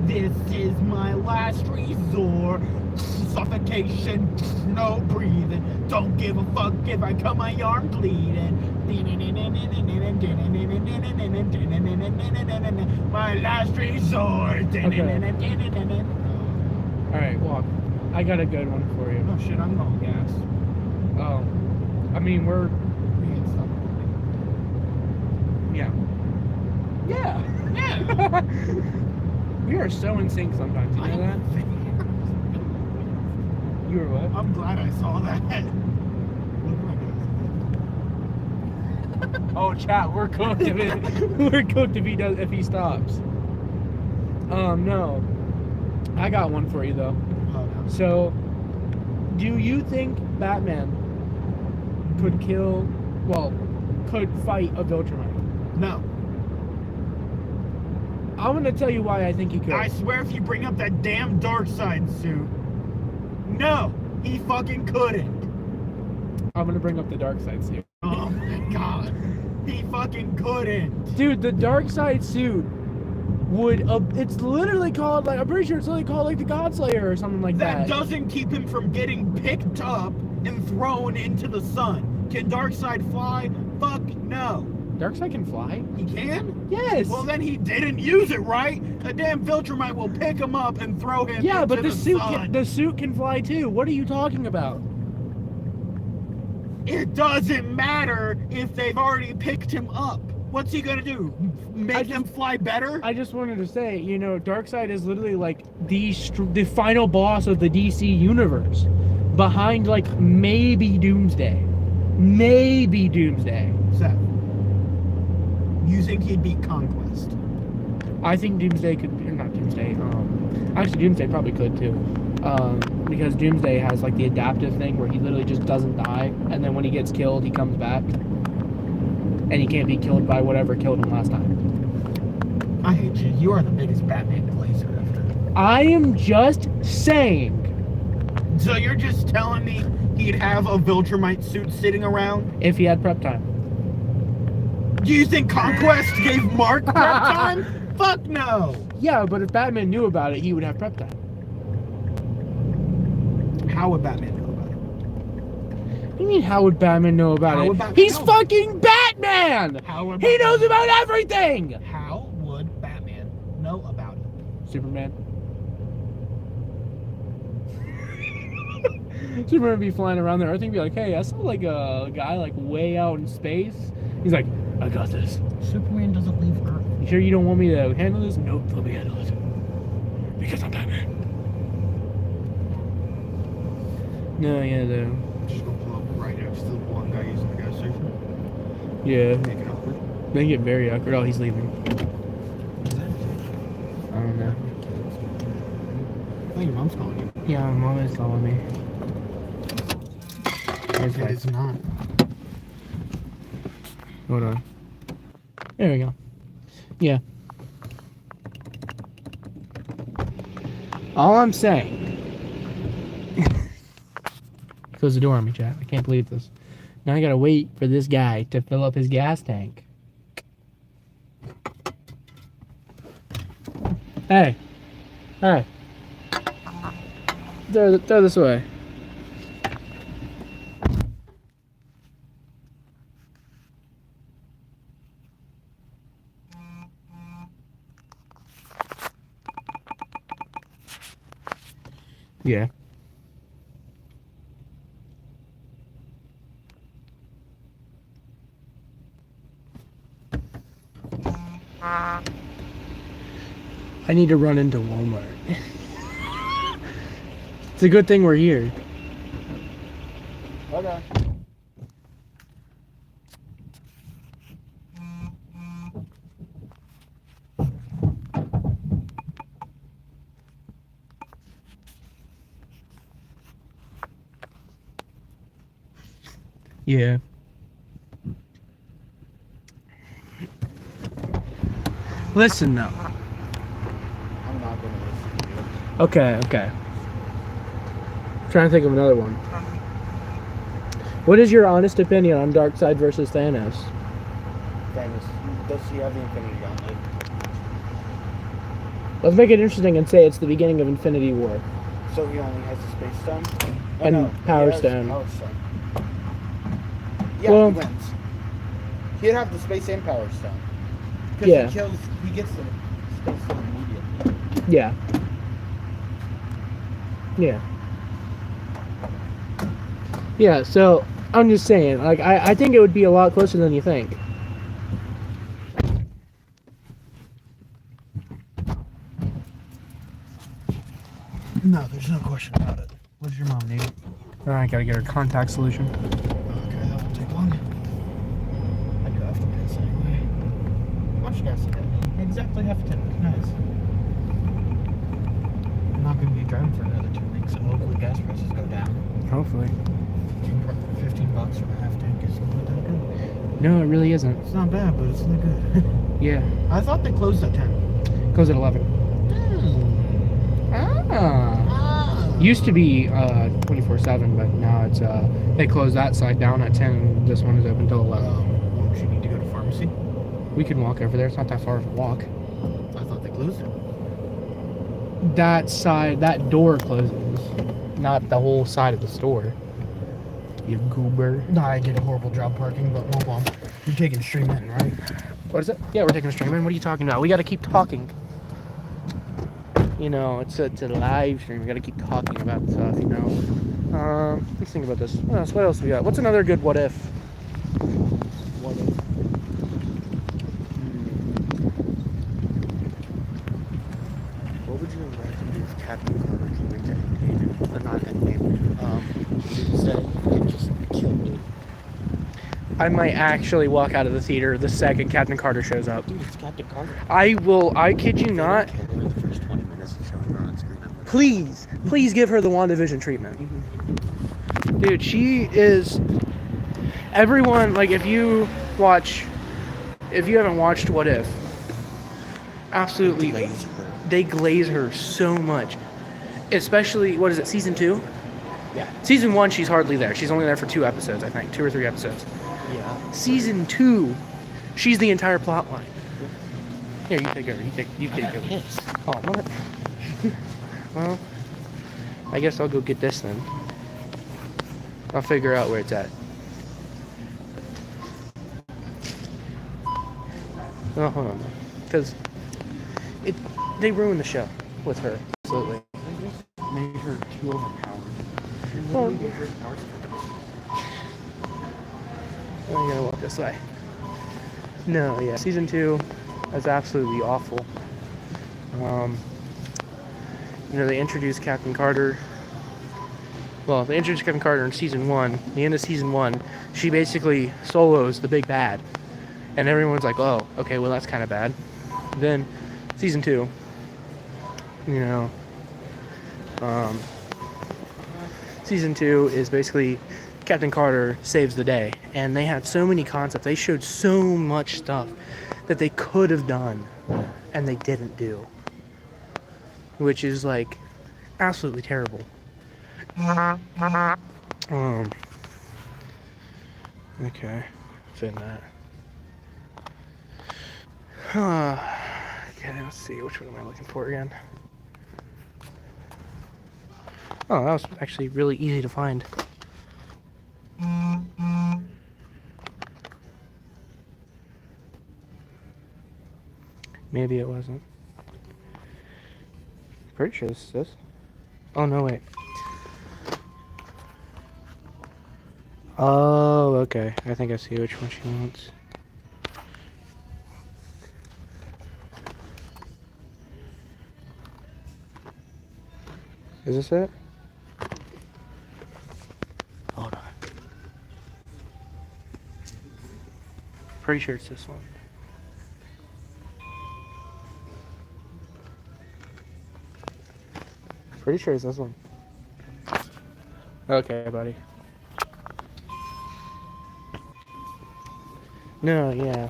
Speaker 1: This is my last resort. Suffocation, no breathing. Don't give a fuck if I cut my arm bleeding. My last resort.
Speaker 2: Alright, well, I got a good one for you.
Speaker 1: Oh shit, I'm on gas.
Speaker 2: Oh, I mean, we're...
Speaker 1: We can stop.
Speaker 2: Yeah. Yeah.
Speaker 1: Yeah.
Speaker 2: We are so in sync sometimes, you know that? You were what?
Speaker 1: I'm glad I saw that.
Speaker 2: Oh, chat, we're cooked if we're cooked if he stops. No. I got one for you though.
Speaker 1: Oh, no.
Speaker 2: So, do you think Batman could could fight a Viltrumite?
Speaker 1: No.
Speaker 2: I'm gonna tell you why I think he could.
Speaker 1: I swear if you bring up that damn Darkseid suit, no, he fucking couldn't.
Speaker 2: I'm gonna bring up the Darkseid suit.
Speaker 1: Oh my god. He fucking couldn't.
Speaker 2: Dude, the Darkseid suit would, it's literally called, like, I'm pretty sure it's literally called, like, the Godslayer or something like that.
Speaker 1: That doesn't keep him from getting picked up and thrown into the sun. Can Darkseid fly? Fuck no.
Speaker 2: Darkseid can fly?
Speaker 1: He can?
Speaker 2: Yes.
Speaker 1: Well, then he didn't use it right. A damn Viltrumite will pick him up and throw him
Speaker 2: yeah,
Speaker 1: into
Speaker 2: but the suit
Speaker 1: sun.
Speaker 2: the suit can fly too. What are you talking about?
Speaker 1: It doesn't matter if they've already picked him up. What's he gonna do? Make him fly better?
Speaker 2: I just wanted to say, you know, Darkseid is literally like the final boss of the DC universe, behind like maybe Doomsday. Maybe Doomsday.
Speaker 1: Seth, you think he'd beat Conquest?
Speaker 2: I think Doomsday could be, not Doomsday, actually Doomsday probably could too. Because Doomsday has like the adaptive thing where he literally just doesn't die, and then when he gets killed, he comes back. And he can't be killed by whatever killed him last time.
Speaker 1: I hate you. You are the biggest Batman glazer after.
Speaker 2: I am just saying.
Speaker 1: So you're just telling me he'd have a Viltrumite suit sitting around?
Speaker 2: If he had prep time.
Speaker 1: Do you think Conquest gave Mark prep time? Fuck no!
Speaker 2: Yeah, but if Batman knew about it, he would have prep time.
Speaker 1: How would Batman know about it?
Speaker 2: What do you mean, how would Batman know about
Speaker 1: How
Speaker 2: it?
Speaker 1: would Batman
Speaker 2: He's
Speaker 1: know?
Speaker 2: fucking Batman!
Speaker 1: How would
Speaker 2: He
Speaker 1: Batman
Speaker 2: knows
Speaker 1: know?
Speaker 2: about everything!
Speaker 1: How would Batman know about it?
Speaker 2: Superman. Superman would be flying around the Earth and be like, hey, I saw like a guy like way out in space. He's like, I got this.
Speaker 1: Superman doesn't leave Earth.
Speaker 2: You sure you don't want me to handle this? Nope, let me handle it. Because I'm Batman. No, yeah, though.
Speaker 1: Just go pull up right next to the one guy using the gas station.
Speaker 2: Yeah.
Speaker 1: Make it awkward.
Speaker 2: They get very awkward. Oh, he's leaving. I don't know.
Speaker 1: I think your mom's calling you.
Speaker 2: Yeah, my mom is calling me. It's
Speaker 1: It is not.
Speaker 2: Hold on. There we go. Yeah. All I'm saying. Close the door on me, chat. I can't believe this. Now I gotta wait for this guy to fill up his gas tank. Hey. Hey. Throw this away. Yeah. I need to run into Walmart. It's a good thing we're here.
Speaker 1: Okay.
Speaker 2: Yeah. Listen now.
Speaker 1: I'm not gonna listen to you.
Speaker 2: Okay. Trying to think of another one. What is your honest opinion on Darkseid versus Thanos?
Speaker 1: Thanos, does he have the Infinity Gauntlet?
Speaker 2: Let's make it interesting and say it's the beginning of Infinity War.
Speaker 1: So he only has the Space Stone?
Speaker 2: And Power
Speaker 1: he has
Speaker 2: Stone.
Speaker 1: Power Stone. Yeah,
Speaker 2: Well-
Speaker 1: he wins. He'd have the Space and Power Stone. Because
Speaker 2: Yeah.
Speaker 1: he gets the Space Stone immediately.
Speaker 2: Yeah. Yeah. Yeah, so I'm just saying, like, I think it would be a lot closer than you think.
Speaker 1: No, there's no question about it. What does your mom need?
Speaker 2: I gotta get her contact solution.
Speaker 1: Okay, that won't take long. I do have to piss anyway. How much gas I got? Exactly half a tank. Nice. I'm not going to be driving for another 2 weeks, so hopefully gas prices go down.
Speaker 2: Hopefully.
Speaker 1: $15 for a half tank is not that good.
Speaker 2: No, it really isn't.
Speaker 1: It's not bad, but it's not good.
Speaker 2: Yeah.
Speaker 1: I thought they closed at 10.
Speaker 2: Goes at 11. Used to be 24/7, but now it's they close that side down at 10 and this one is open till 11.
Speaker 1: Won't you need to go to pharmacy?
Speaker 2: We can walk over there. It's not that far of a walk.
Speaker 1: I thought they closed it.
Speaker 2: That side, that door closes, not the whole side of the store. You goober.
Speaker 1: No, I did a horrible job parking, but move on. You're taking stream in, right?
Speaker 2: What is it? Yeah, we're taking a stream in. What are you talking about? We got to keep talking. You know, it's a live stream. We got to keep talking about stuff, you know. Let's think about this. What else we got? What's another good what if?
Speaker 1: What if? What would you imagine if Captain Carter came into Endgame? Not Endgame. Instead, it just killed it.
Speaker 2: I might actually walk out of the theater the second Captain Carter shows up.
Speaker 1: Dude, it's Captain Carter.
Speaker 2: I kid you not.
Speaker 1: Kill her in the first 20 minutes of showing her on screen.
Speaker 2: Please give her the WandaVision treatment. Dude, she is... Everyone, like, if you haven't watched What If, absolutely, they glaze her so much. Especially, what is it, season 2?
Speaker 1: Yeah.
Speaker 2: Season 1, she's hardly there. She's only there for 2 episodes, I think. 2 or 3 episodes.
Speaker 1: Yeah.
Speaker 2: Season 2, she's the entire plot line. Here, you take over. You take over.
Speaker 1: Yes.
Speaker 2: Oh, what? Well, I guess I'll go get this then. I'll figure out where it's at. Oh, hold on. Because they ruined the show with her. Absolutely.
Speaker 1: Made her too overpowered.
Speaker 2: Well, I'm gonna walk this way. No, yeah. Season 2 is absolutely awful. They introduced Captain Carter. Well, they introduced Captain Carter in season 1. The end of season 1, she basically solos the big bad. And everyone's like, oh, okay, well, that's kind of bad. Then, season 2, season 2 is basically Captain Carter saves the day. And they had so many concepts. They showed so much stuff that they could have done, and they didn't do. Which is, like, absolutely terrible. Okay, fit that. Okay, let's see, which one am I looking for again? Oh, that was actually really easy to find. Maybe it wasn't. Pretty sure this is this. Oh, no, wait. Oh, okay. I think I see which one she wants. Is this it? Hold on. Pretty sure it's this one. Pretty sure it's this one. Okay, buddy. No, yeah.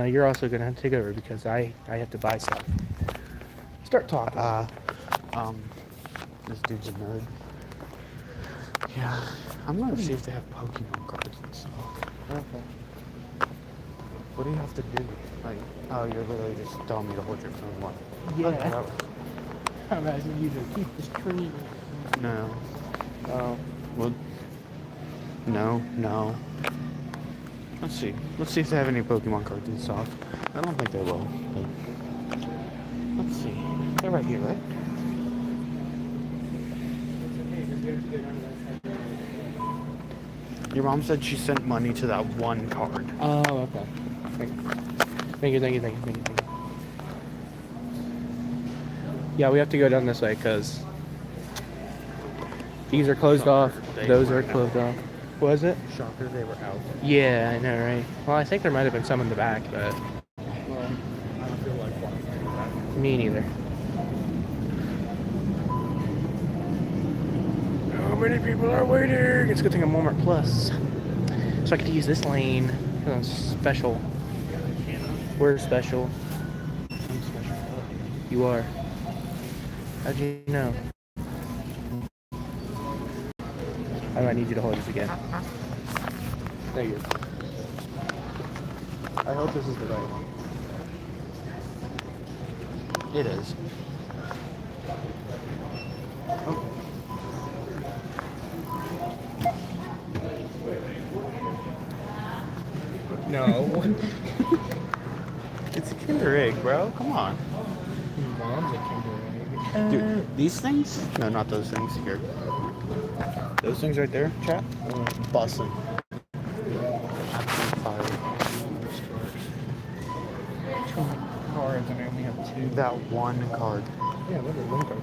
Speaker 2: You're also gonna have to take over because I have to buy stuff. Start talking.
Speaker 1: This dude's a nerd. Yeah. I'm gonna see if they have Pokemon cards and stuff.
Speaker 2: Okay.
Speaker 1: What do you have to do? Like, oh, you're literally just telling me to hold your phone one.
Speaker 2: Yeah. I'm asking you to keep this tree.
Speaker 1: No.
Speaker 2: Oh.
Speaker 1: Well, no. Let's see. Let's see if they have any Pokemon cards in stock. I don't think they will. But let's see. They're right here, right? Your mom said she sent money to that one card.
Speaker 2: Oh, okay. Thank you. Yeah, we have to go down this way because these are closed off. Those are closed off. Was it?
Speaker 1: Shocker, they were out.
Speaker 2: Yeah, I know, right? Well, I think there might have been some in the back, but
Speaker 1: Well, I don't feel like walking through that.
Speaker 2: me neither. How many people are waiting? It's a good thing I'm Walmart Plus. So I get to use this lane. I'm special. We're special.
Speaker 1: I'm special.
Speaker 2: You are. How'd you know? I might need you to hold this again. There you go. I hope this is the right one.
Speaker 1: It is.
Speaker 2: Oh. No.
Speaker 1: It's a Kinder Egg, bro. Come on.
Speaker 2: Mom's a Kinder Egg.
Speaker 1: Dude, these things? No, not those things. Here. Those things right there, chat? Bussin'. Absolute fire.
Speaker 2: Cards and I only have 2.
Speaker 1: That one card.
Speaker 2: Yeah, look at one card.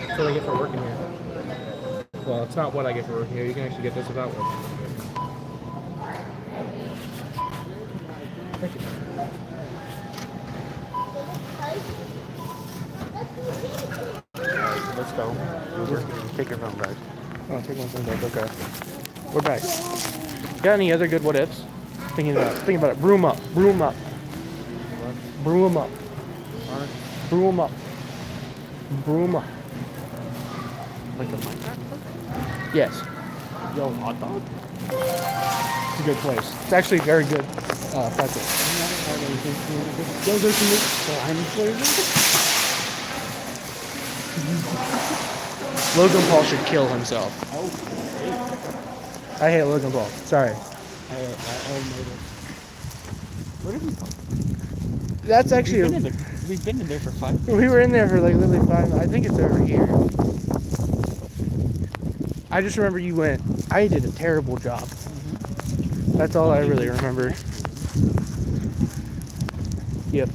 Speaker 2: That's what I get for working here. Well, it's not what I get for working here. You can actually get this without working. Thank you.
Speaker 1: Let's go. Take your phone back.
Speaker 2: Oh, take one thing back. Okay. We're back. Got any other good what ifs? Thinking about it. Brew 'em up. Brew 'em up. Brew 'em up. Brew 'em up. Brew 'em up.
Speaker 1: Like a Minecraft?
Speaker 2: Yes.
Speaker 1: Yo, hot dog?
Speaker 2: It's a good place. It's actually very good pretzel.
Speaker 1: Those are some slime flavors.
Speaker 2: Logan Paul should kill himself.
Speaker 1: Oh,
Speaker 2: I hate Logan Paul. Sorry.
Speaker 1: I noticed. What did we talk?
Speaker 2: That's actually
Speaker 1: We've been in there for 5 minutes.
Speaker 2: we were in there for like literally 5. I think it's over here. I just remember you went. I did a terrible job. That's all I really remember. Yep.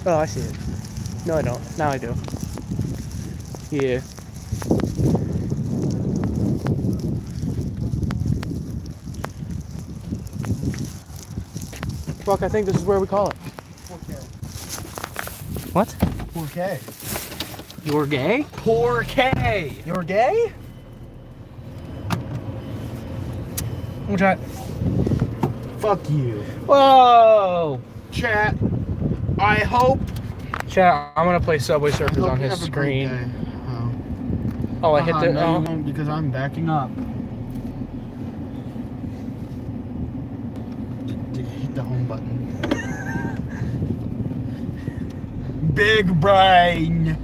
Speaker 2: Oh, I see it. No, I don't. Now I do. Yeah. Fuck, I think this is where we call it.
Speaker 1: 4K.
Speaker 2: What?
Speaker 1: 4K.
Speaker 2: You're gay?
Speaker 1: 4K.
Speaker 2: You're gay? What's that?
Speaker 1: Fuck you.
Speaker 2: Whoa!
Speaker 1: Chat. I hope.
Speaker 2: Chat, I'm gonna play Subway Surfers
Speaker 1: hope
Speaker 2: on
Speaker 1: you
Speaker 2: his
Speaker 1: have a great
Speaker 2: screen.
Speaker 1: day.
Speaker 2: Oh, I hit the.
Speaker 1: No, you
Speaker 2: Oh.
Speaker 1: won't because I'm backing up. Hit the home button. Big brain.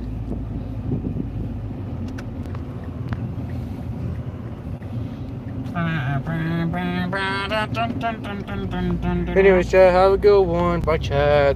Speaker 2: Anyways, chat, have a good one. Bye, chat.